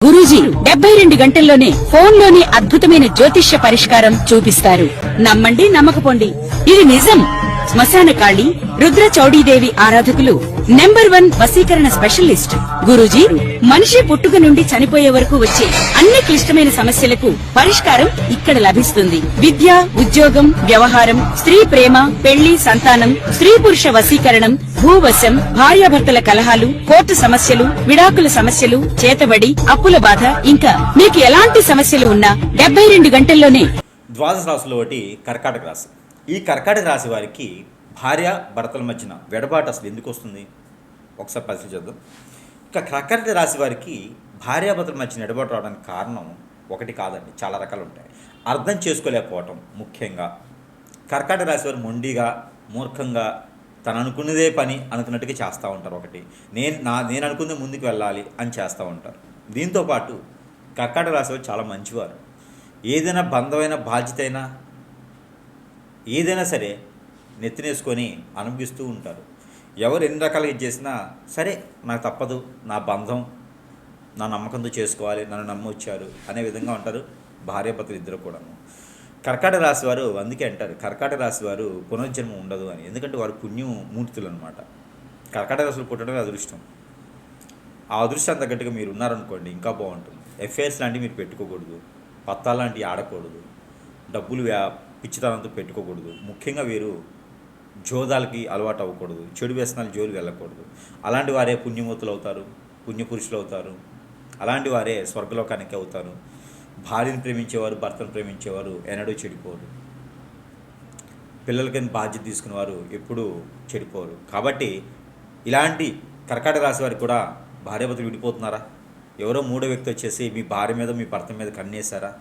గురూజీ 72 గంటల్లోనే ఫోన్లోని అద్భుతమైన జ్యోతిష్య పరిష్కారం చూపిస్తారు. నమ్మండి, నమ్మకపోండి, ఇది నిజం. శ్మశాన కాళి రుద్ర చౌడీదేవి ఆరాధకులు నంబర్ 1 వశీకరణ స్పెషలిస్ట్ గురూజీ. మనిషి పుట్టుక నుండి చనిపోయే వరకు వచ్చే అన్ని క్లిష్టమైన సమస్యలకు పరిష్కారం ఇక్కడ లభిస్తుంది. విద్య, ఉద్యోగం, వ్యవహారం, స్త్రీ ప్రేమ, పెళ్లి, సంతానం, స్త్రీ పురుష వశీకరణం, భూవశం, భార్యాభర్తల కలహాలు, కోర్టు సమస్యలు, విడాకుల సమస్యలు, చేతబడి, అప్పుల బాధ, ఇంకా మీకు ఎలాంటి సమస్యలు ఉన్నా 72 గంటల్లోనే. ద్వాదశ రాశులు ఒకటి కర్కాటక రాశి. ఈ కర్కాటక రాశి వారికి భార్య భర్తల మధ్యన వెడబాటు అసలు ఎందుకు వస్తుంది ఒకసారి పరిశీలిద్దాం. ఇక కర్కాటక రాశి వారికి భార్యాభర్తల మధ్యన ఎడబాటు రావడానికి కారణం ఒకటి కాదండి, చాలా రకాలు ఉంటాయి. అర్థం చేసుకోలేకపోవటం ముఖ్యంగా. కర్కాటక రాశి వారు మొండిగా, మూర్ఖంగా, తను అనుకున్నదే పని అనుకున్నట్టుగా చేస్తూ ఉంటారు. ఒకటి నేను అనుకుందే ముందుకు వెళ్ళాలి అని చేస్తూ ఉంటారు. దీంతోపాటు కర్కాటక రాశి వారు చాలా మంచివారు. ఏదైనా బంధమైన బాధ్యత అయినా ఏదైనా సరే నెత్తినేసుకొని అనుభవిస్తూ ఉంటారు. ఎవరు ఎన్ని రకాలుగా ఇది చేసినా సరే నాకు తప్పదు, నా బంధం నా నమ్మకంతో చేసుకోవాలి, నన్ను నమ్మొచ్చారు అనే విధంగా ఉంటారు భార్యాభర్తలు ఇద్దరు కూడాను. కర్కాటక రాశి వారు అందుకే అంటారు కర్కాటక రాశి వారు పునర్జన్మ ఉండదు అని. ఎందుకంటే వారు పుణ్యమూర్తులు అనమాట. కర్కాటక రాశులు పుట్టడమే అదృష్టం. ఆ అదృష్టాన్ని తగ్గట్టుగా మీరు ఉన్నారనుకోండి ఇంకా బాగుంటుంది. ఎఫ్ఐఆర్స్ లాంటివి మీరు పెట్టుకోకూడదు, పత్తాలు లాంటివి ఆడకూడదు, డబ్బులు పిచ్చితనంతో పెట్టుకోకూడదు. ముఖ్యంగా వీరు జోదాలకి అలవాటు అవ్వకూడదు, చెడు వ్యసనాలు జోలికి వెళ్ళకూడదు. అలాంటి వారే పుణ్యమూర్తులు అవుతారు, పుణ్యపురుషులు అవుతారు. అలాంటి వారే స్వర్గలోకానికి అవుతారు. భార్యను ప్రేమించేవారు, భర్తను ప్రేమించేవారు ఎన్నడూ చెడిపోరు. పిల్లలకని బాధ్యత తీసుకునేవారు ఎప్పుడూ చెడిపోరు. కాబట్టి ఇలాంటి కర్కాటక రాశి వారికి కూడా భార్యాభర్తలు విడిపోతున్నారా? ఎవరో మూడో వ్యక్తి వచ్చేసి మీ భార్య మీద మీ భర్త మీద కన్నేశారా?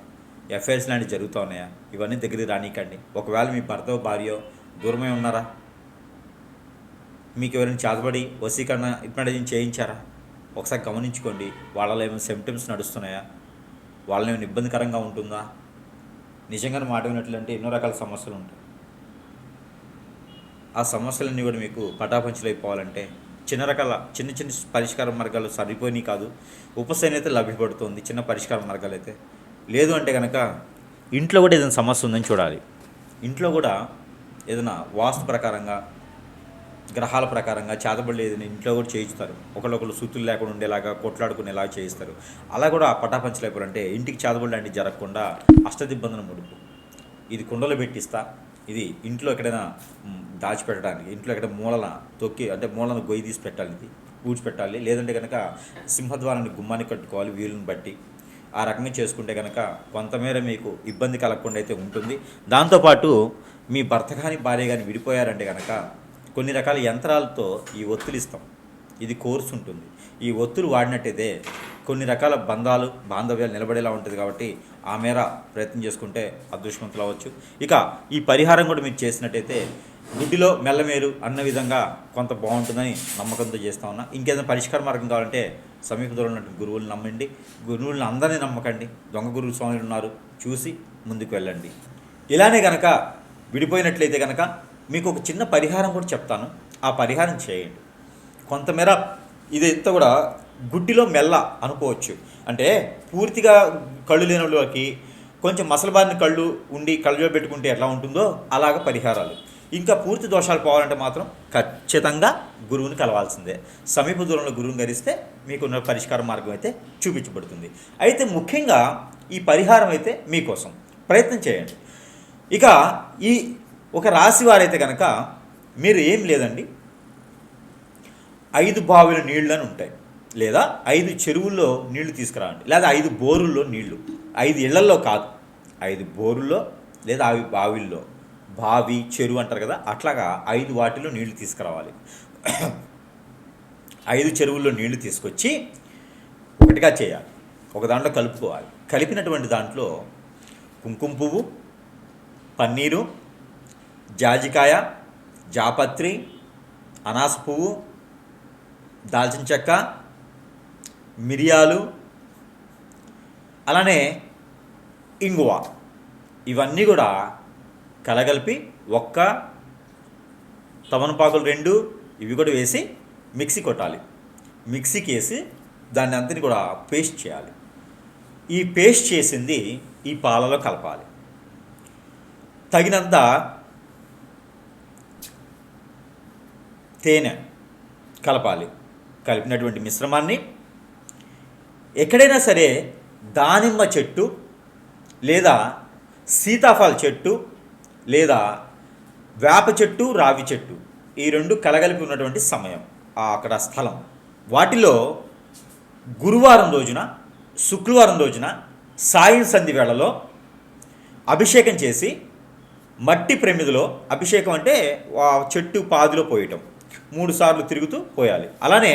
ఎఫ్ఐఆర్స్ లాంటివి జరుగుతూ ఉన్నాయా? ఇవన్నీ దగ్గరికి రానీకండి. ఒకవేళ మీ భర్త భార్యో దూరమై ఉన్నారా? మీకు ఎవరైనా చేతబడి వశీకరణ హిప్నటైజింగ్ చేయించారా? ఒకసారి గమనించుకోండి. వాళ్ళలో ఏమైనా సిమ్టమ్స్ నడుస్తున్నాయా? వాళ్ళని ఏమైనా ఇబ్బందికరంగా ఉంటుందా? నిజంగానే మాట వినట్లంటే ఎన్నో రకాల సమస్యలు ఉంటాయి. ఆ సమస్యలన్నీ కూడా మీకు పటాపంచలు అయిపోవాలంటే చిన్న చిన్న పరిష్కార మార్గాలు సరిపోయినాయి కాదు, ఉపశమనం అయితే లభ్యపడుతుంది. చిన్న పరిష్కార మార్గాలు అయితే లేదు అంటే కనుక ఇంట్లో కూడా ఏదైనా సమస్య ఉందని చూడాలి. ఇంట్లో కూడా ఏదైనా వాస్తు ప్రకారంగా, గ్రహాల ప్రకారంగా చేతబడి ఏదైనా ఇంట్లో కూడా చేయిస్తారు. ఒకళ్ళొకళ్ళు సూతులు లేకుండా ఉండేలాగా, కొట్లాడుకునేలా చేయిస్తారు. అలా కూడా పటాపంచలు అయిపోవాలంటే ఇంటికి చేతబడి లాంటివి జరగకుండా అష్టదిబ్బందుల ముడుపు, ఇది కుండలో పెట్టిస్తా, ఇది ఇంట్లో ఎక్కడైనా దాచిపెట్టడానికి, ఇంట్లో ఎక్కడ మూలన తొక్కి అంటే మూలన గొయ్యి తీసి పెట్టాలి, ఇది ఊడ్చిపెట్టాలి. లేదంటే కనుక సింహద్వారాన్ని గుమ్మాన్ని కట్టుకోవాలి వీలుని బట్టి. ఆ రకంగా చేసుకుంటే కనుక కొంతమేర మీకు ఇబ్బంది కలగకుండా అయితే ఉంటుంది. దాంతోపాటు మీ భర్త కానీ భార్య కానీ విడిపోయారంటే కనుక కొన్ని రకాల యంత్రాలతో ఈ ఒత్తులు ఇస్తాం. ఇది కోర్సు ఉంటుంది. ఈ ఒత్తులు వాడినట్టయితే కొన్ని రకాల బాంధవ్యాలు నిలబడేలా ఉంటుంది. కాబట్టి ఆ మేర ప్రయత్నం చేసుకుంటే అదృష్టవంతులు అవ్వచ్చు. ఇక ఈ పరిహారం కూడా మీరు చేసినట్టయితే గుడ్డిలో మెల్లమేరు అన్న విధంగా కొంత బాగుంటుందని నమ్మకంతో చేస్తూ ఉన్నా. ఇంకేదైనా పరిష్కార మార్గం కావాలంటే సమీపంలో ఉన్నటువంటి గురువులను నమ్మండి. గురువులను అందరినీ నమ్మకండి. దొంగ గురువు స్వామిలు ఉన్నారు, చూసి ముందుకు వెళ్ళండి. ఇలానే కనుక విడిపోయినట్లయితే కనుక మీకు ఒక చిన్న పరిహారం కూడా చెప్తాను. ఆ పరిహారం చేయండి. కొంతమేర ఇదంతా కూడా గుడ్డిలో మెల్ల అనుకోవచ్చు. అంటే పూర్తిగా కళ్ళు లేని వాళ్ళకి కొంచెం మసలబారిన కళ్ళు ఉండి కళ్ళలో పెట్టుకుంటే ఎట్లా ఉంటుందో అలాగ పరిహారాలు. ఇంకా పూర్తి దోషాలు పోవాలంటే మాత్రం ఖచ్చితంగా గురువుని కలవాల్సిందే. సమీప దూరంలో గురువుని గరిస్తే మీకున్న పరిష్కార మార్గం అయితే చూపించబడుతుంది. అయితే ముఖ్యంగా ఈ పరిహారం అయితే మీకోసం ప్రయత్నం చేయండి. ఇక ఈ ఒక రాశి వారైతే కనుక మీరు ఏం లేదండి, 5 బావిల నీళ్ళు అని ఉంటాయి, లేదా 5 చెరువుల్లో నీళ్లు తీసుకురావండి, లేదా 5 బోరుల్లో నీళ్లు. 5 ఇళ్లల్లో కాదు, 5 బోరుల్లో లేదా 5 బావిల్లో, బావి చెరువు అంటారు కదా, అట్లాగా 5 వాటిలో నీళ్లు తీసుకురావాలి. 5 చెరువుల్లో నీళ్లు తీసుకొచ్చి ఒకటిగా చేయాలి. ఒక దాంట్లో కలుపుకోవాలి. కలిపినటువంటి దాంట్లో కుంకుమ పువ్వు, పన్నీరు, జాజికాయ, జాపత్రి, అనాస పువ్వు, దాల్చిన చెక్క, మిరియాలు, అలానే ఇంగువ, ఇవన్నీ కూడా కలగలిపి ఒక్క తమలపాకులు 2 ఇవి కూడా వేసి మిక్సీ కొట్టాలి. మిక్సీకి వేసి దాన్ని అంతని కూడా పేస్ట్ చేయాలి. ఈ పేస్ట్ చేసింది ఈ పాలలో కలపాలి. తగినంత తేనె కలపాలి. కలిపినటువంటి మిశ్రమాన్ని ఎక్కడైనా సరే దానిమ్మ చెట్టు లేదా సీతాఫల చెట్టు లేదా వేప చెట్టు, రావి చెట్టు, ఈ రెండు కలగలిపి ఉన్నటువంటి సమయం, అక్కడ స్థలం, వాటిలో గురువారం రోజున, శుక్రవారం రోజున సాయం సంధి వేళలో అభిషేకం చేసి మట్టి ప్రమిదిలో, అభిషేకం అంటే ఆ చెట్టు పాదిలో పోయటం, 3 సార్లు తిరుగుతూ పోయాలి. అలానే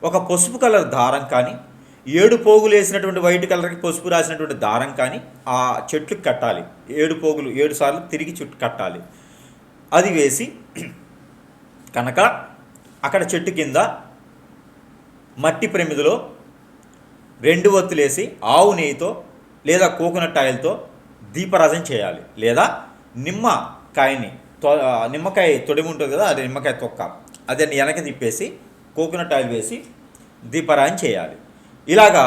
ఒక పసుపు కలర్ దారం కానీ, 7 పోగులు వేసినటువంటి వైట్ కలర్కి పసుపు రాసినటువంటి దారం కానీ ఆ చెట్లుకి కట్టాలి. 7 పోగులు 7 సార్లు తిరిగి చుట్టూ కట్టాలి. అది వేసి కనుక అక్కడ చెట్టు కింద మట్టి ప్రమిదిలో 2 ఒత్తులేసి ఆవు నెయ్యితో లేదా కోకోనట్ ఆయిల్తో దీపారాధన చేయాలి. లేదా నిమ్మకాయ తొడిమి ఉంటుంది కదా, అది నిమ్మకాయ తొక్క, అదే వెనక తిప్పేసి కోకోనట్ ఆయిల్ వేసి దీపారాధన చేయాలి. ఇలాగా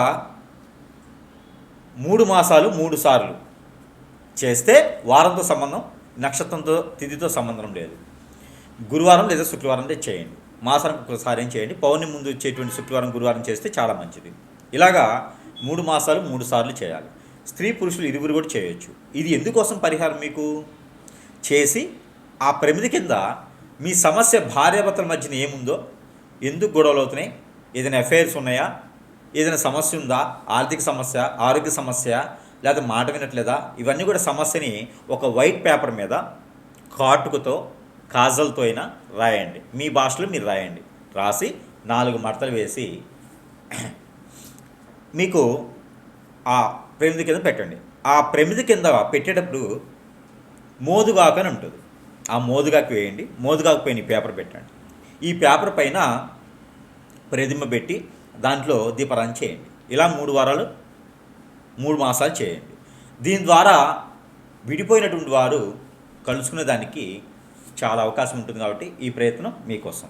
3 మాసాలు 3 సార్లు చేస్తే వారంతో సంబంధం, నక్షత్రంతో, తిథితో సంబంధం లేదు. గురువారం లేదా శుక్రవారం చేయండి. మాసానికి ఒకసారి చేయండి. పౌర్ణమి ముందు వచ్చేటువంటి శుక్రవారం, గురువారం చేస్తే చాలా మంచిది. ఇలాగా 3 మాసాలు 3 సార్లు చేయాలి. స్త్రీ పురుషులు ఇరువురు కూడా చేయొచ్చు. ఇది ఎందుకోసం పరిహారం మీకు చేసి ఆ ప్రమిది కింద మీ సమస్య భార్యాభర్తల మధ్యన ఏముందో, ఎందుకు గొడవలు అవుతున్నాయి, ఏదైనా అఫైర్స్ ఉన్నాయా, ఏదైనా సమస్య ఉందా, ఆర్థిక సమస్య, ఆరోగ్య సమస్య, లేదా మాట వినట్లేదా, ఇవన్నీ కూడా సమస్యని ఒక వైట్ పేపర్ మీద కాటుకతో, కాజల్తో అయినా రాయండి. మీ భాషలో మీరు రాయండి. రాసి 4 మడతలు వేసి మీకు ఆ ప్రమిది కింద పెట్టండి. ఆ ప్రమిది కింద పెట్టేటప్పుడు మోదుగాకు అని ఉంటుంది. ఆ మోదుగాకు వేయండి. మోదుగాకు పైన ఈ పేపర్ పెట్టండి. ఈ పేపర్ పైన ప్రతిమ పెట్టి దాంట్లో దీపారాధన చేయండి. ఇలా 3 వారాలు 3 మాసాలు చేయండి. దీని ద్వారా విడిపోయినటువంటి వారు కలుసుకునే దానికి చాలా అవకాశం ఉంటుంది. కాబట్టి ఈ ప్రయత్నం మీకోసం.